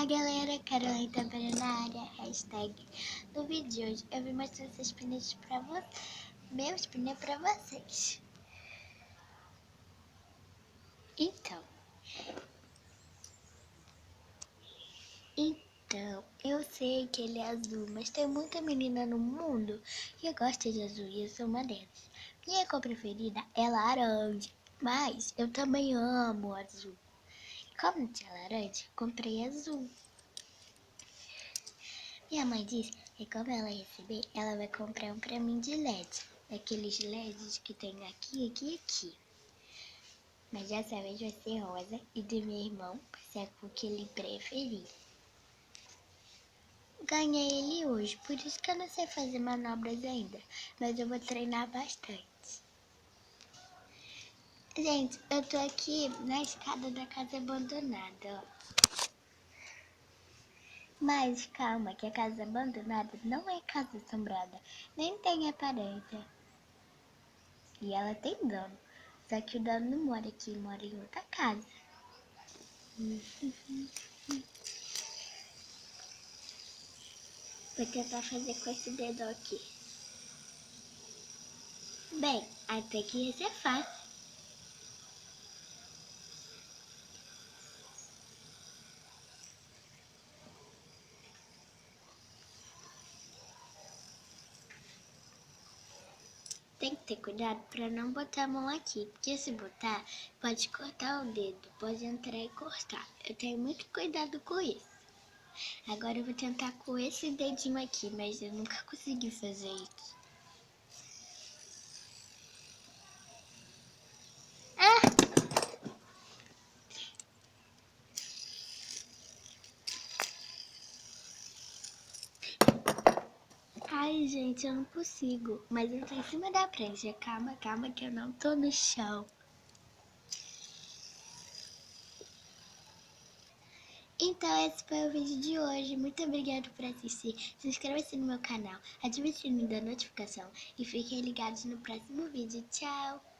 galera, Caroline também na área, hashtag. No vídeo de hoje eu vim mostrar esses pneus pra vocês, meus pneus pra vocês. Então, eu sei que ele é azul, mas tem muita menina no mundo que gosta de azul e eu sou uma delas. Minha cor preferida é laranja, mas eu também amo azul. Como não tinha laranja, comprei azul. Minha mãe disse que quando ela receber, ela vai comprar um pra mim de LED. Daqueles LEDs que tem aqui, aqui e aqui. Mas dessa vez vai ser rosa e do meu irmão vai ser a cor que ele preferir. Ganhei ele hoje, por isso que eu não sei fazer manobras ainda. Mas eu vou treinar bastante. Gente, eu tô aqui na escada da casa abandonada, ó. Mas calma, que a casa abandonada não é casa assombrada, nem tem a parede. E ela tem dono, só que o dono não mora aqui, mora em outra casa. Vou tentar fazer com esse dedo aqui. Bem, até que isso é fácil. Tem que ter cuidado para não botar a mão aqui, porque se botar, pode cortar o dedo, pode entrar e cortar. Eu tenho muito cuidado com isso. Agora eu vou tentar com esse dedinho aqui, mas eu nunca consegui fazer isso. Ai, gente, eu não consigo. Mas eu tô em cima da prancha. Calma, calma, que eu não tô no chão. Então, esse foi o vídeo de hoje. Muito obrigada por assistir. Se inscreva-se no meu canal, ative o sininho da notificação e fiquem ligados no próximo vídeo. Tchau!